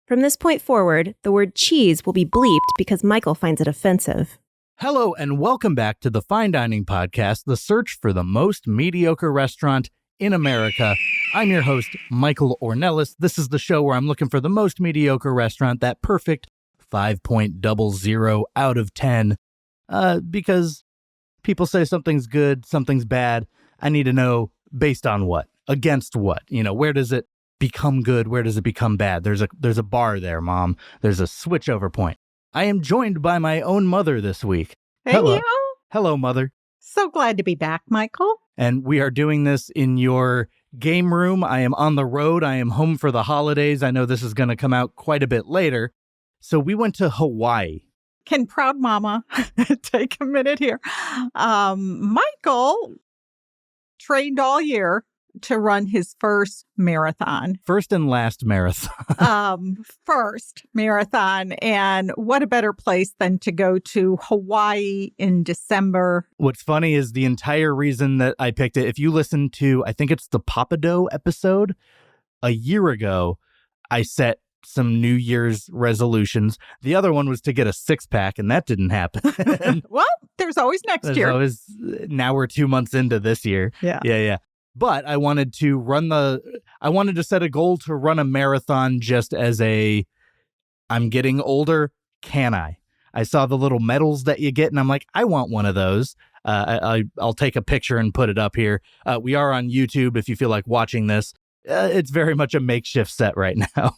From this point forward, the word cheese will be bleeped because Michael finds it offensive. Hello and welcome back to the Fine Dining Podcast, the search for the most mediocre restaurant in America. I'm your host, Michael Ornelas. This is the show where I'm looking for the most mediocre restaurant, that perfect 5.00 out of 10. Because people say something's good, something's bad. I need to know based on what, against what, where does it become good? Where does it become bad? There's a bar there, Mom. There's a switchover point. I am joined by my own mother this week. Hey, Hello. Hello, Mother. So glad to be back, Michael. And we are doing this in your game room. I am on the road. I am home for the holidays. I know this is going to come out quite a bit later. So we went to Hawaii. Can proud mama take a minute here? Michael trained all year to run his first marathon. First and last marathon. First marathon. And what a better place than to go to Hawaii in December. What's funny is the entire reason that I picked it, if you listen to, I think it's the Papado episode, a year ago, I set some New Year's resolutions. The other one was to get a six-pack, and that didn't happen. Well, there's always next year. Now we're 2 months into this year. Yeah. But I wanted to set a goal to run a marathon just as I'm getting older. Can I? I saw the little medals that you get and I'm like, I want one of those. I'll take a picture and put it up here. We are on YouTube if you feel like watching this. It's very much a makeshift set right now.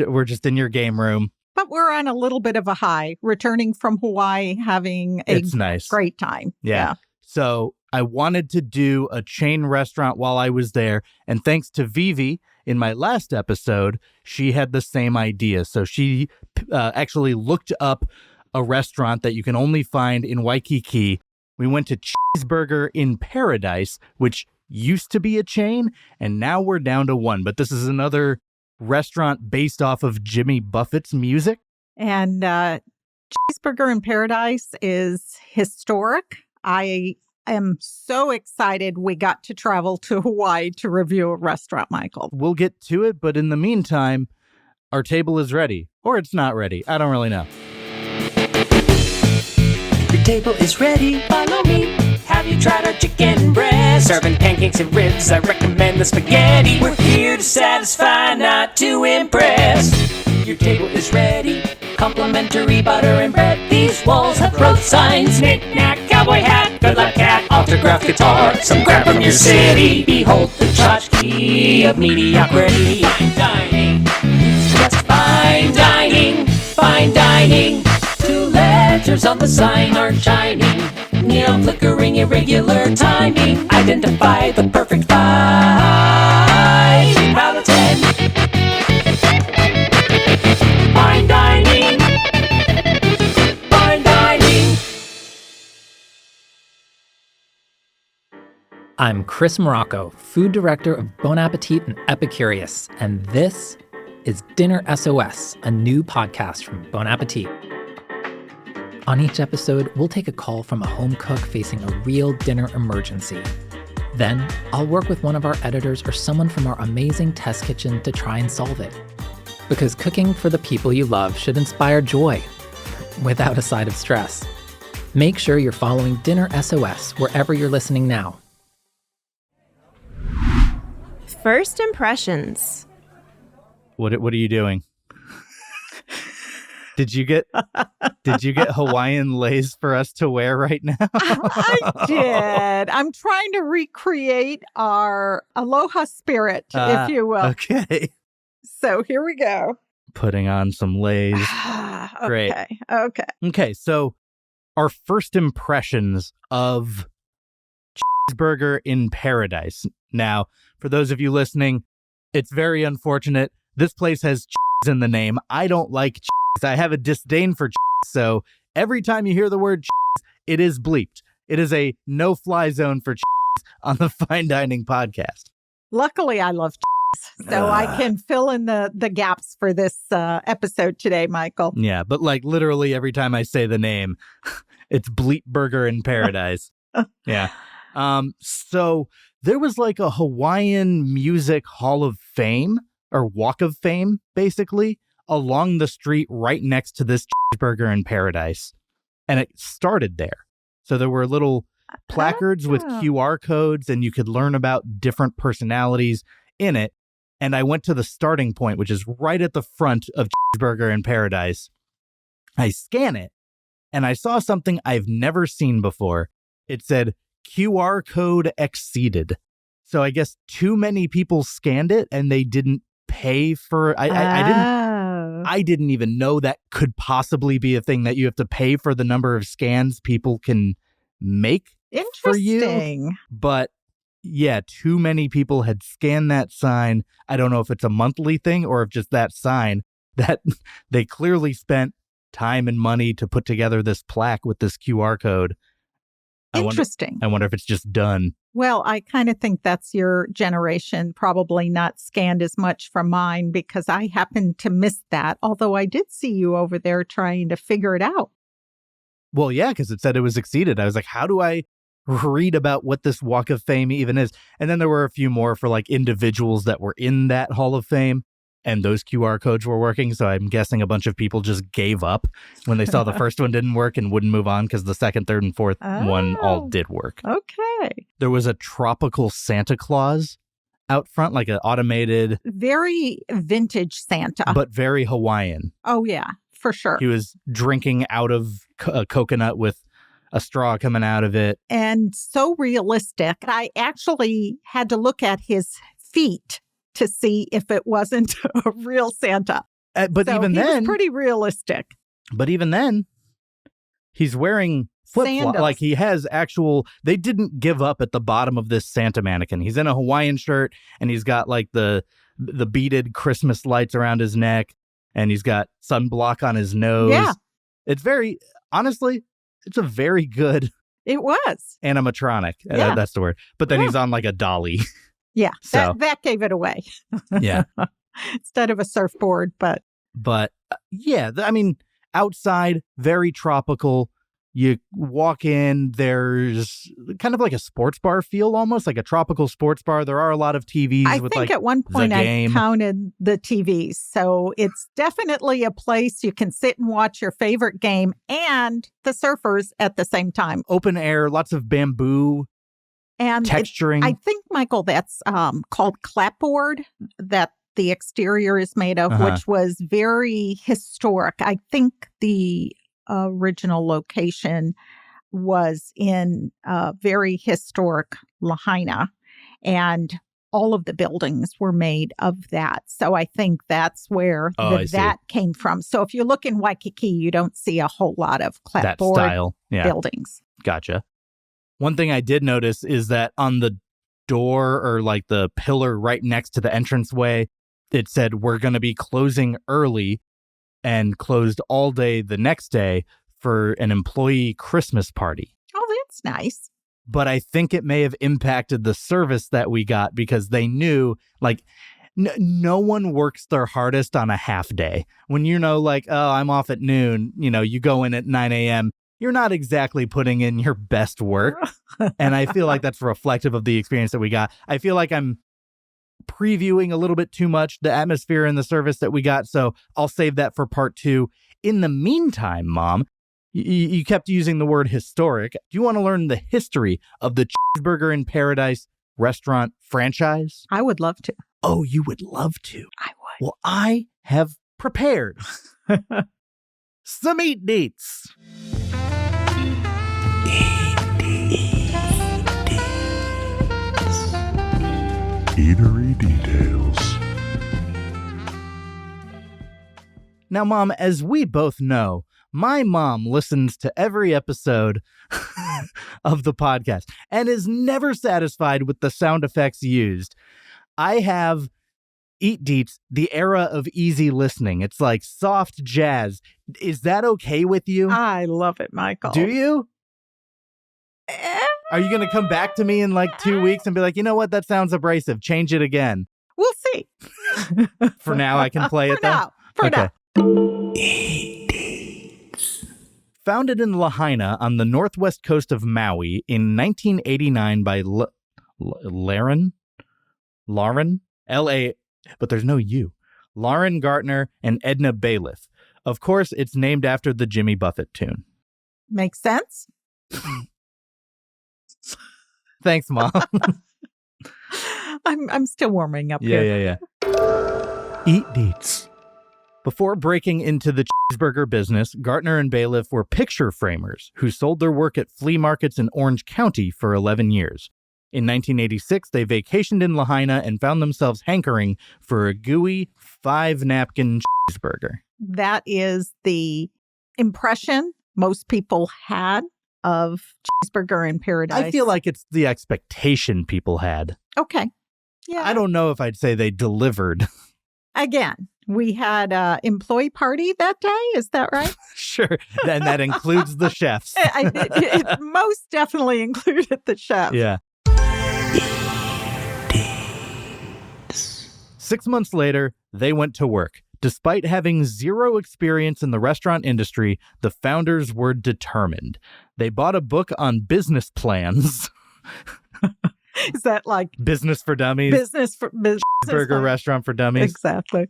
We're just in your game room. But we're on a little bit of a high, returning from Hawaii, having a nice. Great time. Yeah. So I wanted to do a chain restaurant while I was there. And thanks to Vivi, in my last episode, she had the same idea. So she actually looked up a restaurant that you can only find in Waikiki. We went to Cheeseburger in Paradise, which used to be a chain, and now we're down to one. But this is another restaurant based off of Jimmy Buffett's music. And Cheeseburger in Paradise is historic. I am so excited we got to travel to Hawaii to review a restaurant, Michael. We'll get to it, but in the meantime, our table is ready. Or it's not ready. I don't really know. Your table is ready, follow me. Have you tried our chicken breast? Serving pancakes and ribs, I recommend the spaghetti. We're here to satisfy, not to impress. Your table is ready, complimentary butter and bread. These walls have road signs, knick-knack, cowboy hat, good luck cat, autographed guitar, some crap from your city. Behold the tchotchke of mediocrity. Fine dining, just fine dining, fine dining. Two letters on the sign are shining, neon flickering, irregular timing. Identify the perfect 5 out of 10. Fine dining. Fine dining. I'm Chris Morocco, food director of Bon Appetit and Epicurious, and this is Dinner SOS, a new podcast from Bon Appetit. On each episode, we'll take a call from a home cook facing a real dinner emergency. Then, I'll work with one of our editors or someone from our amazing test kitchen to try and solve it. Because cooking for the people you love should inspire joy, without a side of stress. Make sure you're following Dinner SOS wherever you're listening now. First impressions. What are you doing? Did you get Hawaiian leis for us to wear right now? I did. I'm trying to recreate our aloha spirit, if you will. Okay. So here we go. Putting on some leis. Great. Okay. So our first impressions of Cheeseburger in Paradise. Now, for those of you listening, it's very unfortunate. This place has cheese in the name. I don't like cheese. I have a disdain for cheese. So every time you hear the word cheese, it is bleeped. It is a no-fly zone for cheese on the Fine Dining Podcast. Luckily, I love cheese, so I can fill in the gaps for this episode today, Michael. Yeah, but like literally every time I say the name, it's Bleep Burger in Paradise. Yeah. So there was like a Hawaiian Music Hall of Fame or Walk of Fame, basically, along the street right next to this cheeseburger in paradise. And it started there. So there were little placards with QR codes, and you could learn about different personalities in it. And I went to the starting point, which is right at the front of Cheeseburger in Paradise. I scan it, and I saw something I've never seen before. It said, QR code exceeded. So I guess too many people scanned it, and they didn't pay for... I didn't even know that could possibly be a thing, that you have to pay for the number of scans people can make for you. But yeah, too many people had scanned that sign. I don't know if it's a monthly thing or if just that sign that they clearly spent time and money to put together this plaque with this QR code. Interesting. I wonder if it's just done. Well, I kind of think that's your generation, probably not scanned as much from mine, because I happened to miss that, although I did see you over there trying to figure it out. Well, yeah, because it said it was exceeded. I was like, how do I read about what this Walk of Fame even is? And then there were a few more for like individuals that were in that Hall of Fame, and those QR codes were working. So I'm guessing a bunch of people just gave up when they saw the first one didn't work and wouldn't move on, because the second, third, and fourth one all did work. Okay. There was a tropical Santa Claus out front, like an automated. Very vintage Santa. But very Hawaiian. Oh, yeah, for sure. He was drinking out of a coconut with a straw coming out of it. And so realistic. I actually had to look at his feet to see if it wasn't a real Santa. But so even he then, was pretty realistic. But even then, he's wearing flip-flops. Like he has actual, they didn't give up at the bottom of this Santa mannequin. He's in a Hawaiian shirt, and he's got like the beaded Christmas lights around his neck, and he's got sunblock on his nose. Yeah. It's very, honestly, it's a very good. It was. Animatronic. Yeah. That's the word. But then he's on like a dolly. Yeah, so that gave it away. Yeah. Instead of a surfboard, but yeah, I mean, outside, very tropical. You walk in, there's kind of like a sports bar feel, almost like a tropical sports bar. There are a lot of TVs. I with think like at one point I counted the TVs. So it's definitely a place you can sit and watch your favorite game and the surfers at the same time. Open air, lots of bamboo. And texturing. I think, Michael, that's called clapboard that the exterior is made of, which was very historic. I think the original location was in very historic Lahaina, and all of the buildings were made of that. So I think that's where that came from. So if you look in Waikiki, you don't see a whole lot of clapboard style. Yeah. buildings. Gotcha. One thing I did notice is that on the door, or like the pillar right next to the entranceway, it said we're going to be closing early and closed all day the next day for an employee Christmas party. Oh, that's nice. But I think it may have impacted the service that we got, because they knew like no one works their hardest on a half day. When you know, like, oh, I'm off at noon, you go in at 9 a.m., you're not exactly putting in your best work. And I feel like that's reflective of the experience that we got. I feel like I'm previewing a little bit too much the atmosphere and the service that we got. So I'll save that for part 2. In the meantime, Mom, you kept using the word historic. Do you want to learn the history of the Cheeseburger in Paradise restaurant franchise? I would love to. Oh, you would love to? I would. Well, I have prepared some Eat Deets. Eatery details. Now, Mom, as we both know, my mom listens to every episode of the podcast and is never satisfied with the sound effects used. I have Eat Deets, the era of easy listening. It's like soft jazz. Is that okay with you? I love it, Michael. Do you? Are you going to come back to me in like 2 weeks and be like, you know what? That sounds abrasive. Change it again. We'll see. For now, I can play it though? For now. Eat Deets. Founded in Lahaina on the northwest coast of Maui in 1989 by Lauren, L-A, but there's no U. Lauren Gartner, and Edna Bailiff. Of course, it's named after the Jimmy Buffett tune. Makes sense. Thanks, Mom. I'm still warming up here. Yeah. Eat Deets. Before breaking into the cheeseburger business, Gartner and Bailiff were picture framers who sold their work at flea markets in Orange County for 11 years. In 1986, they vacationed in Lahaina and found themselves hankering for a gooey 5-napkin cheeseburger. That is the impression most people had of cheeseburger in paradise. I feel like it's the expectation people had. Okay. Yeah. I don't know if I'd say they delivered. Again, we had an employee party that day. Is that right? Sure. And that includes the chefs. It most definitely included the chef. Yeah. 6 months later, they went to work. Despite having zero experience in the restaurant industry, the founders were determined. They bought a book on business plans. Is that like Business for Dummies? Burger Restaurant for Dummies. Exactly.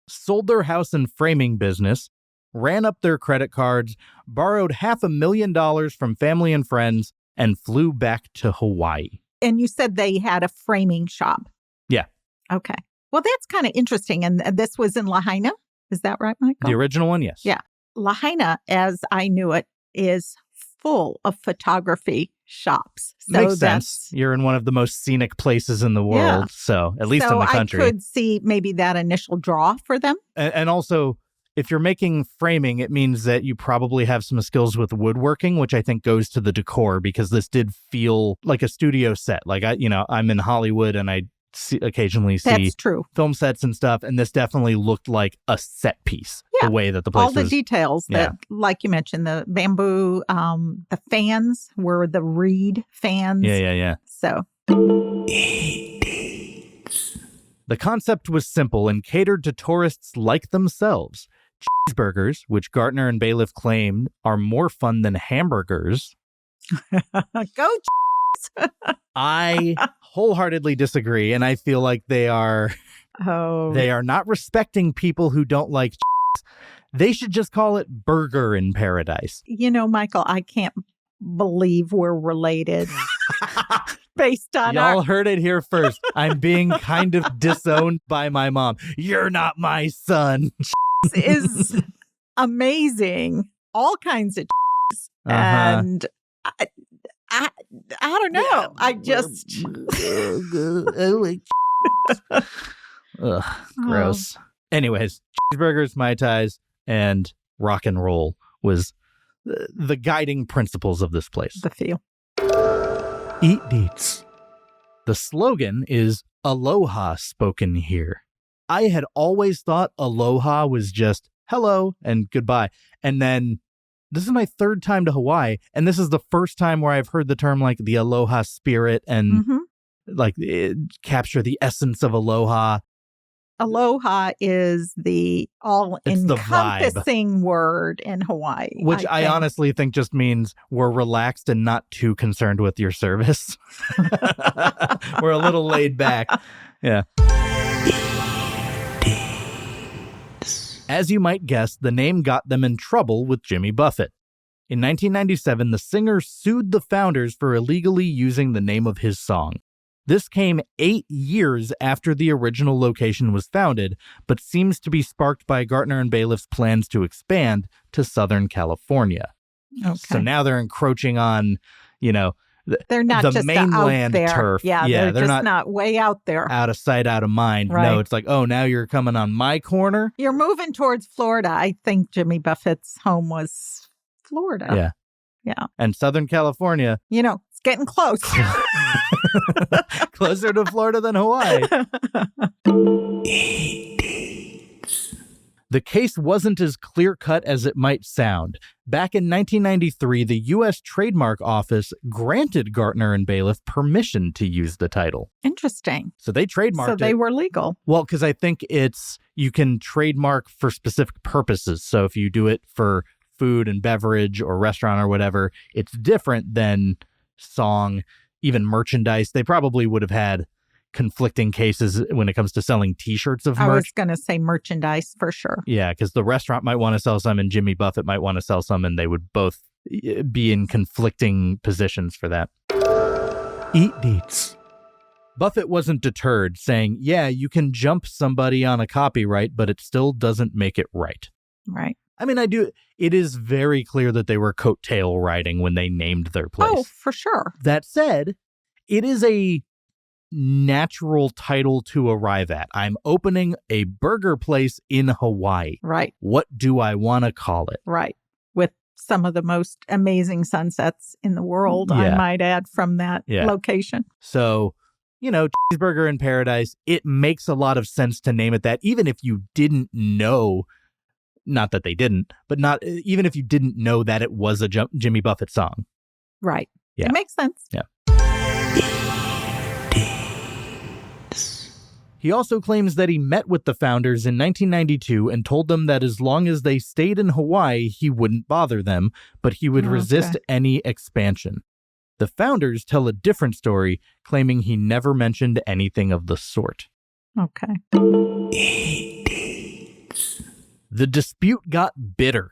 Sold their house and framing business, ran up their credit cards, borrowed $500,000 from family and friends, and flew back to Hawaii. And you said they had a framing shop. Yeah. Okay. Well, that's kind of interesting. And this was in Lahaina. Is that right, Michael? The original one, yes. Yeah. Lahaina, as I knew it, is full of photography shops. So Makes sense. You're in one of the most scenic places in the world. Yeah. So at least in the country. I could see maybe that initial draw for them. And also, if you're making framing, it means that you probably have some skills with woodworking, which I think goes to the decor, because this did feel like a studio set. Like, I'm in Hollywood and I occasionally see That's true. film sets and stuff, and this definitely looked like a set piece. Yeah. The way that the place all the was. details that, like you mentioned, the bamboo, the fans were the reed fans. Yeah. So the concept was simple and catered to tourists like themselves. Cheeseburgers, which Gartner and Bailiff claimed are more fun than hamburgers. Go. I wholeheartedly disagree, and I feel like they are not respecting people who don't like cheese. They should just call it burger in paradise. Michael, I can't believe we're related based on Y'all heard it here first. I'm being kind of disowned by my mom. You're not my son. is amazing. All kinds of cheese. And I don't know. I just Ugh, gross. Anyways, cheeseburgers, Mai Tais, and rock and roll was the guiding principles of this place. the feel. Eat Deets. The slogan is aloha spoken here. I had always thought aloha was just hello and goodbye. And then this is my third time to Hawaii, and this is the first time where I've heard the term like the aloha spirit and like capture the essence of aloha. Aloha is the all-encompassing word in Hawaii. Which I honestly think just means we're relaxed and not too concerned with your service. We're a little laid back. Yeah. As you might guess, the name got them in trouble with Jimmy Buffett. In 1997, the singer sued the founders for illegally using the name of his song. This came 8 years after the original location was founded, but seems to be sparked by Gartner and Bailiff's plans to expand to Southern California. Okay. So now they're encroaching on, they're not the just mainland out there. turf. Yeah, they're just not way out there. Out of sight, out of mind. Right. No, it's like, oh, now you're coming on my corner. You're moving towards Florida. I think Jimmy Buffett's home was Florida. Yeah. Yeah. And Southern California. It's getting close. Closer to Florida than Hawaii. The case wasn't as clear-cut as it might sound. Back in 1993, the U.S. Trademark Office granted Gartner and Bailiff permission to use the title. Interesting. So they trademarked it. So they were legal. Well, because I think you can trademark for specific purposes. So if you do it for food and beverage or restaurant or whatever, it's different than song, even merchandise. They probably would have had, conflicting cases when it comes to selling T-shirts of I merch. was going to say merchandise for sure. Yeah, because the restaurant might want to sell some and Jimmy Buffett might want to sell some, and they would both be in conflicting positions for that. Eat Deets. Buffett wasn't deterred, saying, yeah, you can jump somebody on a copyright, but it still doesn't make it right. Right. I mean, it is very clear that they were coattail riding when they named their place. Oh, for sure. That said, it is a natural title to arrive at. I'm opening a burger place in Hawaii. Right. What do I want to call it? Right. With some of the most amazing sunsets in the world, I might add, from that location. So, Cheeseburger in Paradise, it makes a lot of sense to name it that, even if you didn't know, not that they didn't, but even if you didn't know that it was a Jimmy Buffett song. Right. Yeah. It makes sense. Yeah. He also claims that he met with the founders in 1992 and told them that as long as they stayed in Hawaii, he wouldn't bother them, but he would resist any expansion. The founders tell a different story, claiming he never mentioned anything of the sort. Okay. The dispute got bitter.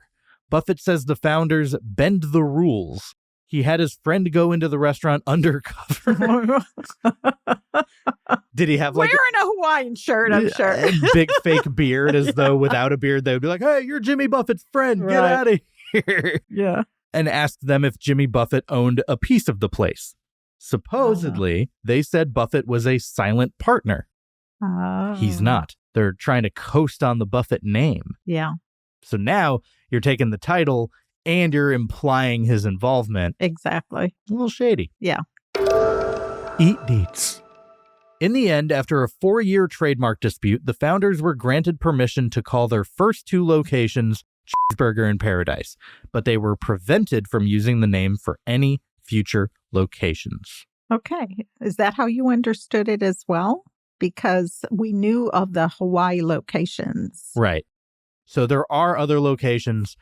Buffett says the founders bend the rules. He had his friend go into the restaurant undercover. Did he have wearing a Hawaiian shirt, I'm sure. A big fake beard, as though without a beard, they would be like, hey, you're Jimmy Buffett's friend. Get out of here. Yeah. And asked them if Jimmy Buffett owned a piece of the place. Supposedly, they said Buffett was a silent partner. He's not. They're trying to coast on the Buffett name. Yeah. So now you're taking the title and you're implying his involvement. Exactly. A little shady. Yeah. Eat Deets. In the end, after a 4-year trademark dispute, the founders were granted permission to call their first 2 locations Cheeseburger in Paradise, but they were prevented from using the name for any future locations. Okay. Is that how you understood it as well? Because we knew of the Hawaii locations. Right. So there are other locations.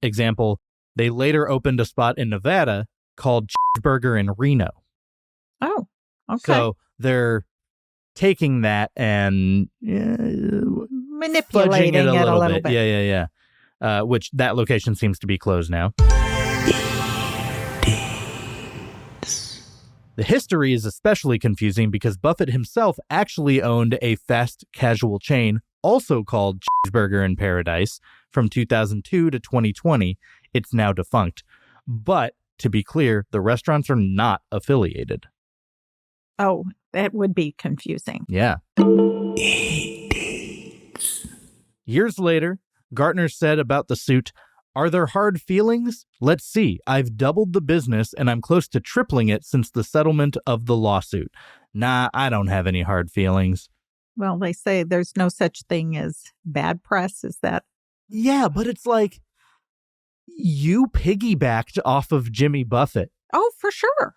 Example, they later opened a spot in Nevada called Cheeseburger in Reno. Oh, okay. So they're taking that and manipulating it a little bit. Yeah. Which that location seems to be closed now. The history is especially confusing because Buffett himself actually owned a fast casual chain also called Cheeseburger in Paradise from 2002 to 2020. It's now defunct. But to be clear, the restaurants are not affiliated. Oh, that would be confusing. Yeah. Years later, Gartner said about the suit, "Are there hard feelings? Let's see. I've doubled the business and I'm close to tripling it since the settlement of the lawsuit. Nah, I don't have any hard feelings." Well, they say there's no such thing as bad press. Is that? Yeah, but it's like you piggybacked off of Jimmy Buffett. Oh, for sure.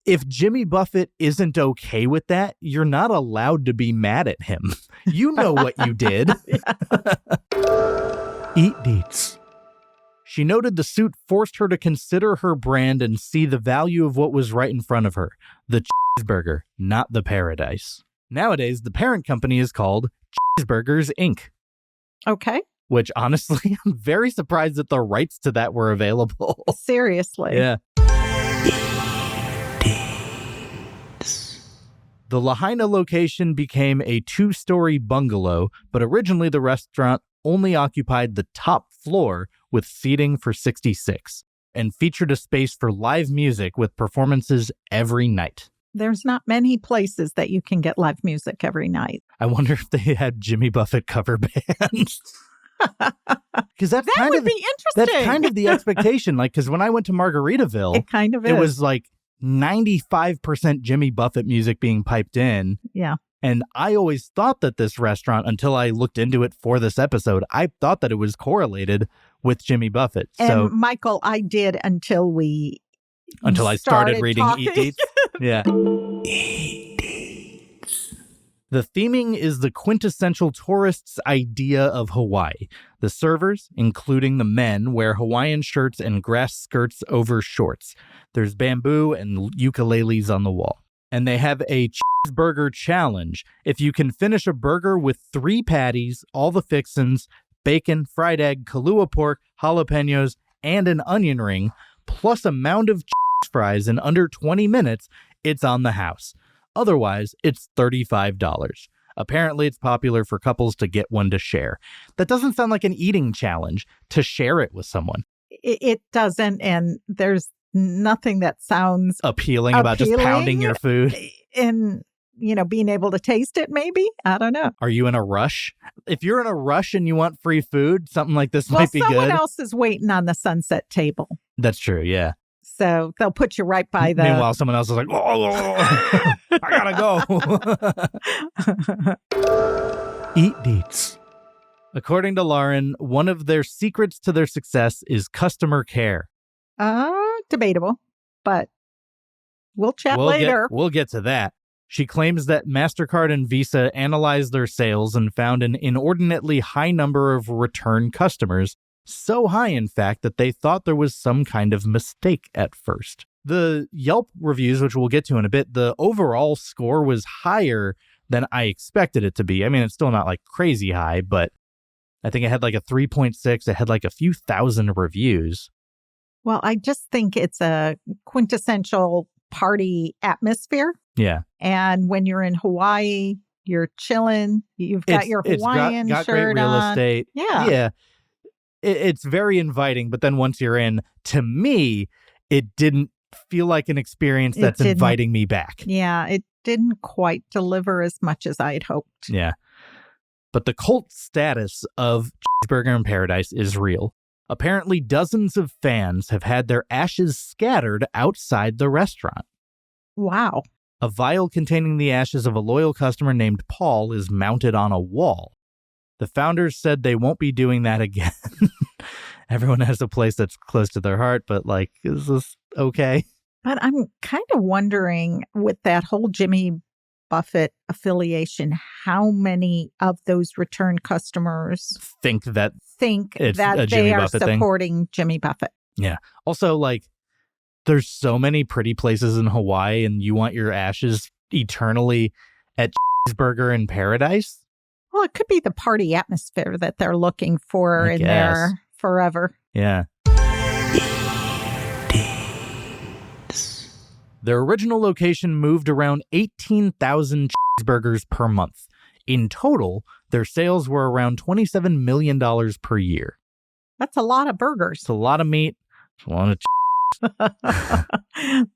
If Jimmy Buffett isn't okay with that, you're not allowed to be mad at him. You know what you did. Eat Deets. She noted the suit forced her to consider her brand and see the value of what was right in front of her. The cheeseburger, not the paradise. Nowadays, the parent company is called Cheeseburgers, Inc. Okay. Which, honestly, I'm very surprised that the rights to that were available. Seriously. Yeah. The Lahaina location became a 2-story bungalow, but originally the restaurant only occupied the top floor with seating for 66 and featured a space for live music with performances every night. There's not many places that you can get live music every night. I wonder if they had Jimmy Buffett cover bands. Because that would be interesting. That's kind of the expectation. Like, because when I went to Margaritaville, it kind of is. It was like 95% Jimmy Buffett music being piped in. Yeah. And I always thought that this restaurant, until I looked into it for this episode, I thought that it was correlated with Jimmy Buffett. And Michael, I did until I started reading talking. Eat Deets. Yeah. The theming is the quintessential tourist's idea of Hawaii. The servers, including the men, wear Hawaiian shirts and grass skirts over shorts. There's bamboo and ukuleles on the wall. and they have a cheeseburger challenge. If you can finish a burger with 3 patties, all the fixins, bacon, fried egg, Kahlua pork, jalapenos, and an onion ring, plus a mound of cheese fries in under 20 minutes, it's on the house. Otherwise, it's $35. Apparently, it's popular for couples to get one to share. That doesn't sound like an eating challenge to share it with someone. It doesn't, and there's nothing that sounds Appealing about just pounding your food. And, being able to taste it, maybe? I don't know. Are you in a rush? If you're in a rush and you want free food, something like this might be good. Someone else is waiting on the sunset table. That's true, yeah. So they'll put you right by the... Meanwhile, someone else is like, I gotta go. Eat Deets. According to Lauren, one of their secrets to their success is customer care. Debatable, but we'll chat later. We'll get to that. She claims that MasterCard and Visa analyzed their sales and found an inordinately high number of return customers. So high, in fact, that they thought there was some kind of mistake at first. The Yelp reviews, which we'll get to in a bit, the overall score was higher than I expected it to be. I mean, it's still not like crazy high, but I think it had like a 3.6. It had like a few thousand reviews. Well, I just think it's a quintessential party atmosphere. Yeah. And when you're in Hawaii, you're chilling. You've got your Hawaiian got shirt great real on. estate. Yeah. Yeah. It's very inviting, but then once you're in, to me, it didn't feel like an experience that's inviting me back. Yeah, it didn't quite deliver as much as I'd hoped. Yeah. But the cult status of Cheeseburger in Paradise is real. Apparently, dozens of fans have had their ashes scattered outside the restaurant. Wow. A vial containing the ashes of a loyal customer named Paul is mounted on a wall. The founders said they won't be doing that again. Everyone has a place that's close to their heart, but is this okay? But I'm kind of wondering, with that whole Jimmy Buffett affiliation, how many of those return customers think that they are Buffett supporting thing. Jimmy Buffett? Yeah. Also, there's so many pretty places in Hawaii, and you want your ashes eternally at Cheeseburger in Paradise? Well, it could be the party atmosphere that they're looking for in there forever. Yeah. Their original location moved around 18,000 cheeseburgers per month. In total, their sales were around $27 million per year. That's a lot of burgers. It's a lot of meat. It's a lot of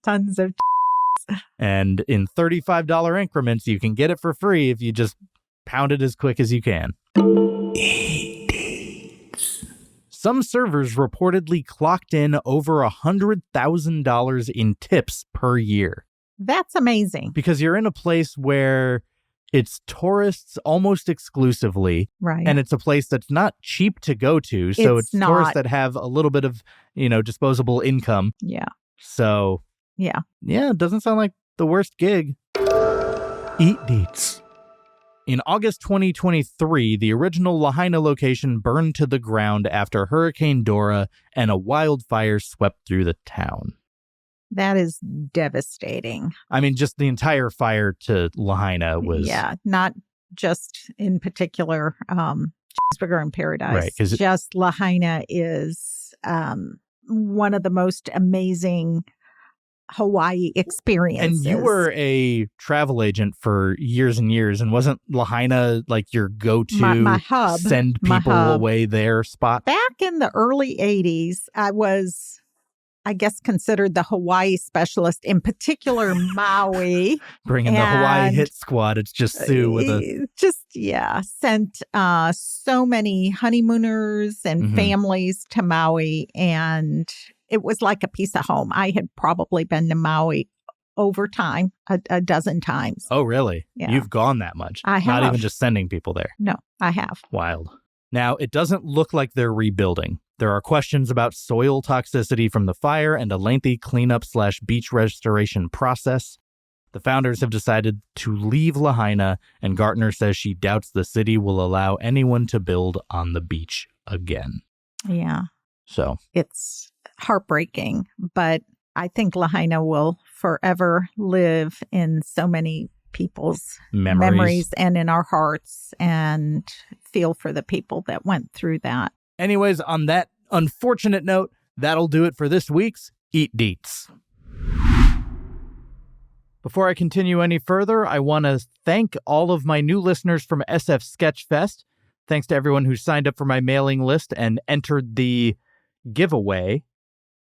tons of And in $35 increments, you can get it for free if you just pound it as quick as you can. Some servers reportedly clocked in over $100,000 in tips per year. That's amazing. Because you're in a place where it's tourists almost exclusively. Right. And it's a place that's not cheap to go to. So it's tourists that have a little bit of, disposable income. Yeah. So. Yeah. Yeah, it doesn't sound like the worst gig. Eat Deets. In August 2023, the original Lahaina location burned to the ground after Hurricane Dora and a wildfire swept through the town. That is devastating. I mean, just the entire fire to Lahaina was... Yeah, not just in particular Cheeseburger in Paradise. Right, just Lahaina is one of the most amazing Hawaii experiences. And you were a travel agent for years and years, and wasn't Lahaina your go-to my hub, send people away there spot? Back in the early 80s, I was, I guess, considered the Hawaii specialist, in particular Maui. Bringing the Hawaii hit squad. It's just Sue with sent so many honeymooners and families to Maui, and it was like a piece of home. I had probably been to Maui over time, a dozen times. Oh, really? Yeah. You've gone that much? I have. Not even just sending people there? No, I have. Wild. Now, it doesn't look like they're rebuilding. There are questions about soil toxicity from the fire and a lengthy cleanup/beach restoration process. The founders have decided to leave Lahaina, and Gartner says she doubts the city will allow anyone to build on the beach again. Yeah. So. It's heartbreaking, but I think Lahaina will forever live in so many people's memories and in our hearts, and feel for the people that went through that. Anyways, on that unfortunate note, that'll do it for this week's Eat Deets. Before I continue any further, I want to thank all of my new listeners from SF Sketchfest. Thanks to everyone who signed up for my mailing list and entered the giveaway.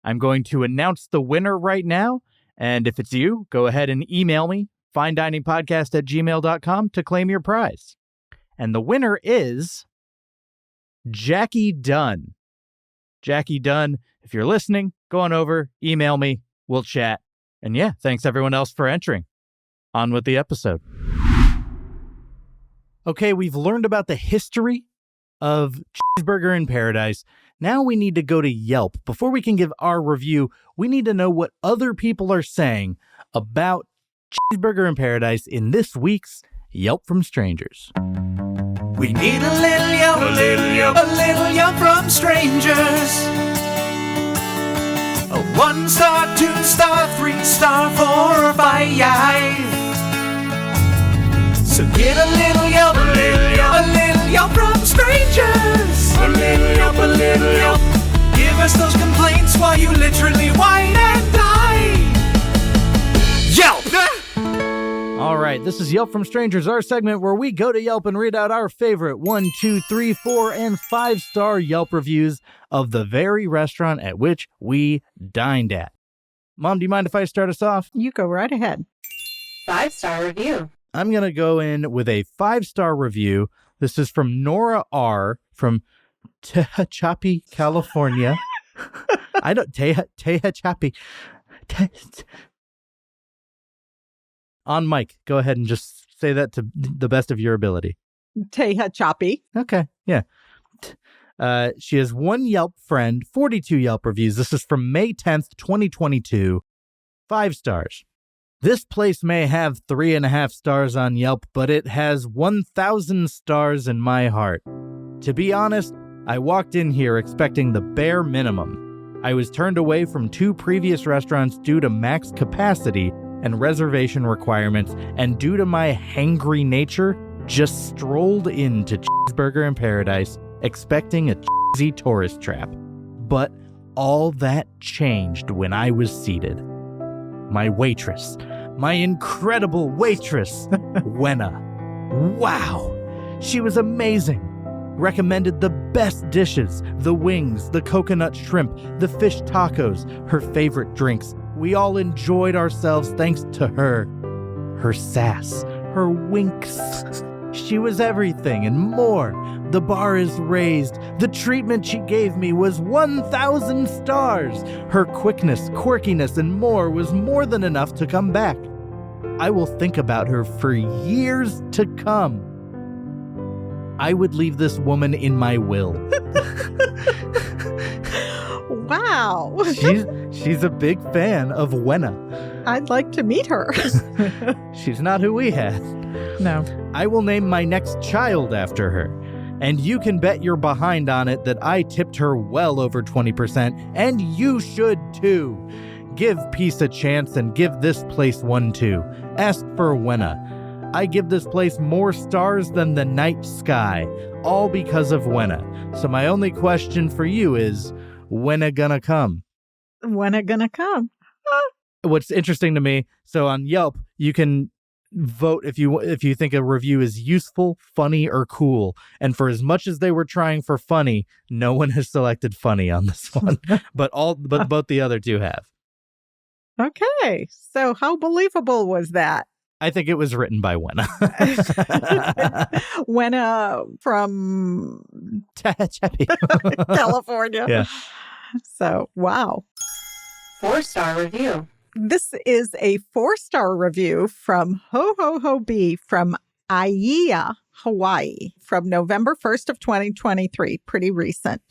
I'm going to announce the winner right now, and if it's you, go ahead and email me, finediningpodcast@gmail.com, to claim your prize. And the winner is Jackie Dunn. Jackie Dunn, if you're listening, go on over, email me, we'll chat. And yeah, thanks everyone else for entering. On with the episode. Okay, we've learned about the history of Cheeseburger in Paradise. Now we need to go to Yelp. Before we can give our review, we need to know what other people are saying about Cheeseburger in Paradise in this week's Yelp from Strangers. We need a little Yelp, a little Yelp from strangers. A 1-star, 2-star, 3-star, 4 or 5. So get a little Yelp, a little Yelp from strangers. A little Yelp. Give us those complaints while you literally whine and die. Yelp! All right, this is Yelp from Strangers, our segment where we go to Yelp and read out our favorite 1, 2, 3, 4, and 5-star Yelp reviews of the very restaurant at which we dined at. Mom, do you mind if I start us off? You go right ahead. 5-star review. I'm going to go in with a 5-star review. This is from Nora R. from Tehachapi, California. Tehachapi. On mic, go ahead and just say that to the best of your ability. Tehachapi. Okay, yeah. She has 1 Yelp friend, 42 Yelp reviews. This is from May 10th, 2022. 5 stars. This place may have 3.5 stars on Yelp, but it has 1,000 stars in my heart. To be honest, I walked in here expecting the bare minimum. I was turned away from 2 previous restaurants due to max capacity and reservation requirements, and due to my hangry nature, just strolled into Cheeseburger in Paradise expecting a cheesy tourist trap. But all that changed when I was seated. My waitress, my incredible waitress, Wenna. Wow, she was amazing. Recommended the best dishes, the wings, the coconut shrimp, the fish tacos, her favorite drinks. We all enjoyed ourselves thanks to her. Her sass, her winks. She was everything and more. The bar is raised. The treatment she gave me was 1,000 stars. Her quickness, quirkiness, and more was more than enough to come back. I will think about her for years to come. I would leave this woman in my will. Wow. She's a big fan of Wenna. I'd like to meet her. She's not who we had. No. I will name my next child after her. And you can bet you're behind on it that I tipped her well over 20%, and you should too. Give peace a chance and give this place one too. Ask for Wenna. I give this place more stars than the night sky, all because of Wenna. So my only question for you is, Wenna gonna come? Wenna gonna come? What's interesting to me, so on Yelp, you can vote if you think a review is useful, funny, or cool. And for as much as they were trying for funny, no one has selected funny on this one. but both the other two have. Okay. So how believable was that? I think it was written by Wenna. Wenna from California. Yeah. So, wow. 4-star review. This is a 4-star review from Ho Ho Ho B from Aiea, Hawaii, from November 1st of 2023. Pretty recent.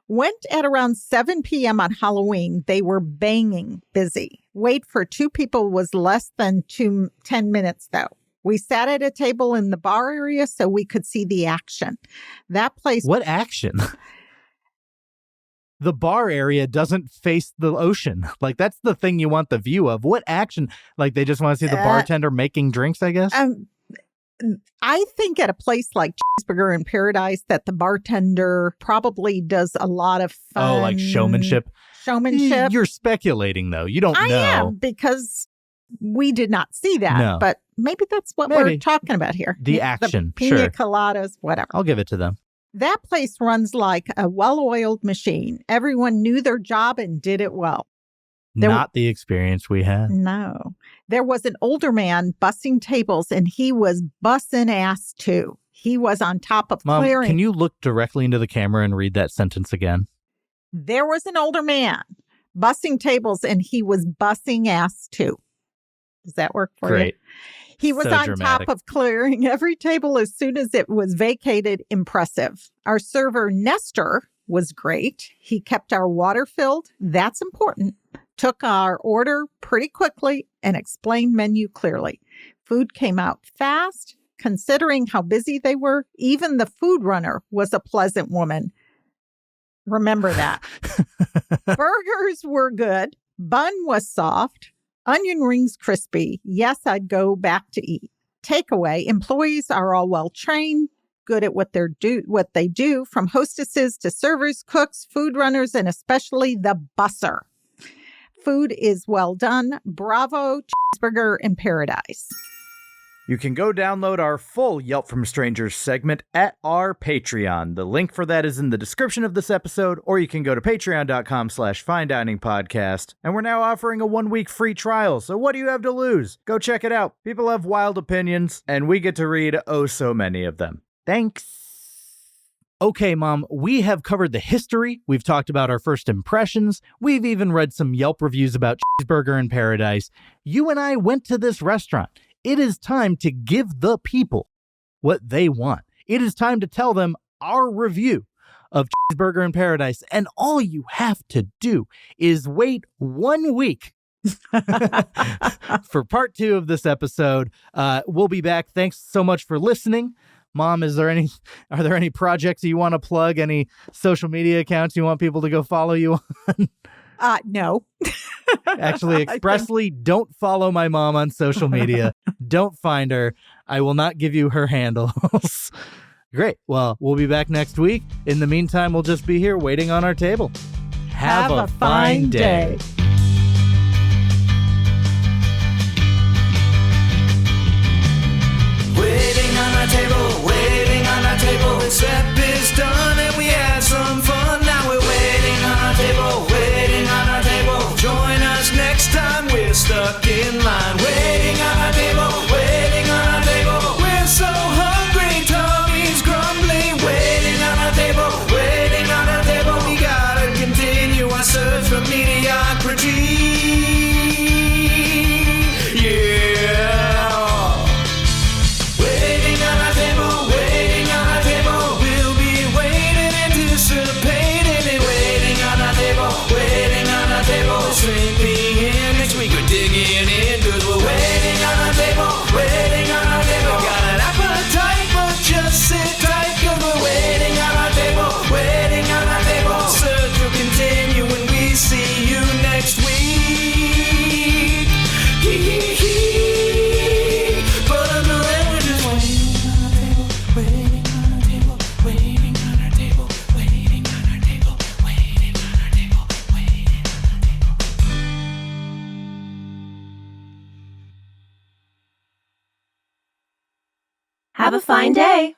Went at around 7 p.m. on Halloween. They were banging busy. Wait for 2 people was less than 10 minutes, though. We sat at a table in the bar area so we could see the action. That place... What action? the bar area doesn't face the ocean. Like, that's the thing you want the view of. What action? Like, they just want to see the bartender making drinks, I guess? I think at a place like Cheeseburger in Paradise that the bartender probably does a lot of fun. Oh, like showmanship? Showmanship. You're speculating, though. You don't know. I am, because we did not see that. No. But maybe that's what we're talking about here. The action, the pina sure. coladas, whatever. I'll give it to them. That place runs like a well-oiled machine. Everyone knew their job and did it well. Not the experience we had. No. There was an older man bussing tables, and he was bussing ass too. He was on top of Mom, clearing. can you look directly into the camera and read that sentence again? There was an older man bussing tables, and he was bussing ass too. Does that work for you? Great. He was So on dramatic. top of clearing every table as soon as it was vacated. Impressive. Our server, Nestor, was great. He kept our water filled. That's important. Took our order pretty quickly and explained menu clearly. Food came out fast. Considering how busy they were, even the food runner was a pleasant woman. Remember that. Burgers were good. Bun was soft. Onion rings crispy. Yes, I'd go back to eat. Takeaway, employees are all well trained, good at what they do, from hostesses to servers, cooks, food runners, and especially the busser. Food is well done. Bravo, Cheeseburger in Paradise. You can go download our full Yelp from Strangers segment at our Patreon. The link for that is in the description of this episode, or you can go to patreon.com/finediningpodcast. And we're now offering a 1-week free trial, so what do you have to lose? Go check it out. People have wild opinions, and we get to read oh so many of them. Thanks. Okay, Mom, we have covered the history. We've talked about our first impressions. We've even read some Yelp reviews about Cheeseburger in Paradise. You and I went to this restaurant. It is time to give the people what they want. It is time to tell them our review of Cheeseburger in Paradise. And all you have to do is wait 1 week for part 2 of this episode. We'll be back. Thanks so much for listening. Mom, are there any projects you want to plug? Any social media accounts you want people to go follow you on? No. Actually, expressly don't follow my mom on social media. Don't find her. I will not give you her handles. Great. Well, we'll be back next week. In the meantime, we'll just be here waiting on our table. Have a fine day. Waiting on our table, the step is done and we had some fun. Now we're waiting on our table, join us next time, we're stuck in line. Waiting on our table, we're so hungry, tummy's grumbling. Waiting on our table, we gotta continue our search for mediocrity. Have a fine day.